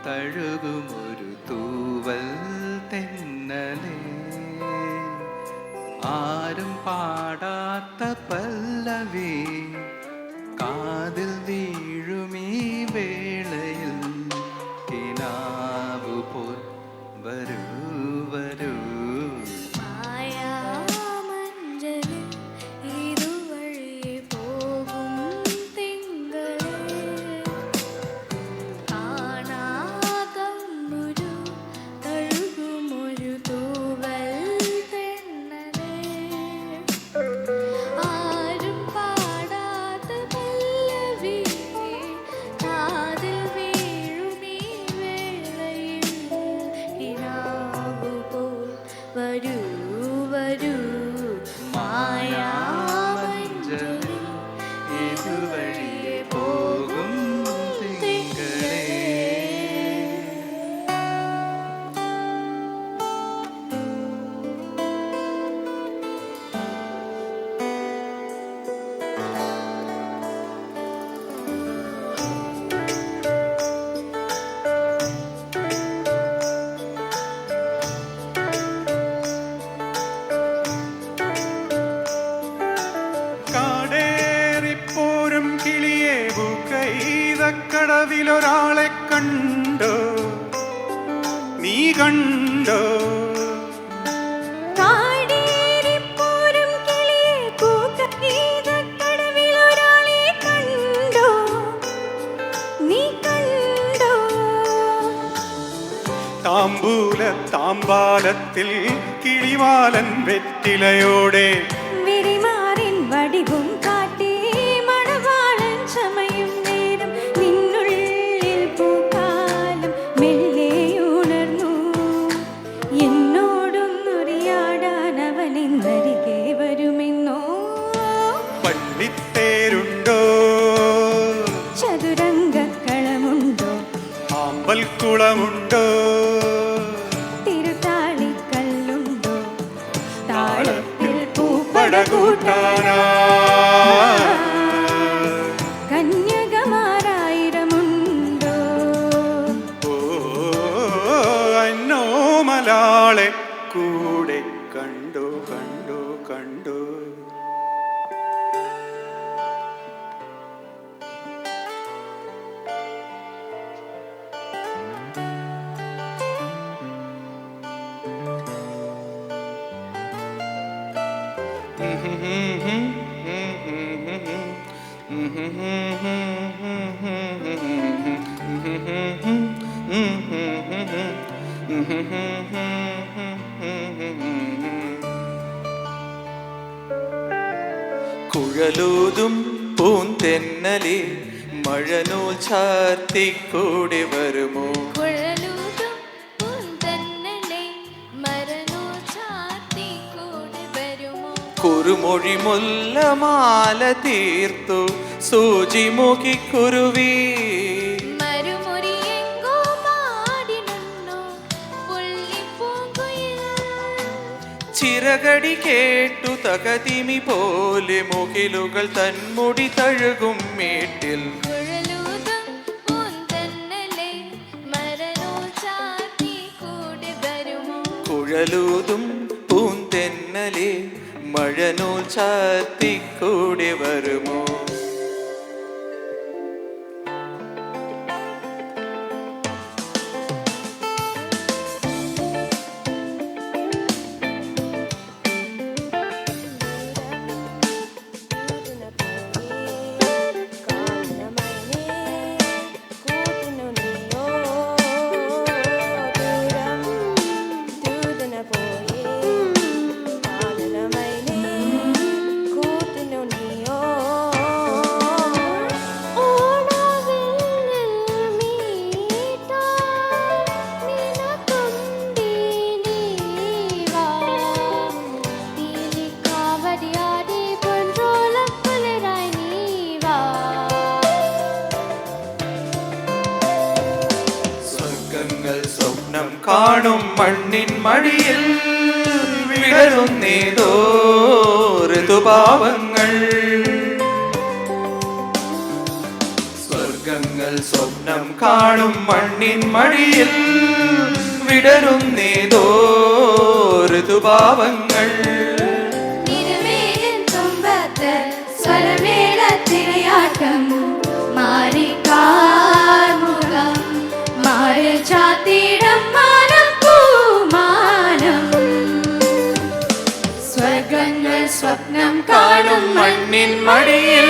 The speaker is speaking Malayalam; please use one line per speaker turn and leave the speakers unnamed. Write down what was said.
തഴുകുമൊരു തൂവൽ തെന്നലേ, ആരും പാടാത്ത പല്ലവി കാതിൽ വീഴുമീ വേളയിൽ കിനാവു പോൽ വരൂ വരൂ.
കടവിലൊരാളെ കണ്ടോ, നീ കണ്ടോ? താമ്പൂല താമ്പാലത്തിൽ കിളിവാലൻ വെറ്റിലയോടെ
വിരിമാറിൻ വടിവും കാട്ടി മണവാളൻ ചമയും നേരം നിന്നുള്ളിൽ പൂക്കാലം മെല്ലെ ഉണർന്നു. എന്നോടൊന്നൊറിയാടാൻ അവനിന്നരികെ വരുമെന്നോ.
പള്ളിത്തേരുണ്ടോ,
ചതുരംഗക്കളമുണ്ടോ,
ആമ്പൽക്കുളമുണ്ടോ,
തിരുത്താളിക്കല്ലുണ്ടോ, താളത്തിൽ
കൂട്ടാനാ
കന്യകമാരായിരമുണ്ടോ.
ഓ അന്നോ മലാളെ കൂടെ കണ്ടോ കണ്ടോ കണ്ടോ.
കുഴലൂതും പൂന്തെന്നലി മഴനൂൽ ചാർത്തിക്കൂടി വരുമോ.
കുഴലൂതും പൂന്തെന്നലി മഴനൂൽ ചാർത്തിക്കൂടി വരുമോ.
കുറുമൊഴി മുല്ലമാല തീർത്തു സൂചിമുഖി കുരുവി ചിറകടി കേട്ടു തകതിമി പോലെ മുകിലുകൾ തന്മുടി തഴുകും മേട്ടിൽ. കുഴലൂതും പൂന്തെന്നലേ മഴനൂൽ ചാർത്തിക്കൂടി വരുമോ. കാണും മണ്ണിൻ മടിയിൽ വിടരുന്നേതോ ഋതുഭാവങ്ങൾ. സ്വർഗങ്ങൾ സ്വർഗങ്ങൾ സ്വപ്നം കാണും മണ്ണിൻ മടിയിൽ വിടരുന്നേതോ ഋതുഭാവങ്ങൾ.
തിരുമേനിൻ തുമ്പത്ത് സ്വരമേളത്തിരയാട്ടം മാറിക്കാർമുഖം മാറി ചാത്തിടം മാനം പൂമാനം. സ്വർഗങ്ങൾ സ്വപ്നം കാണും
മണ്ണിൻ മടിയിൽ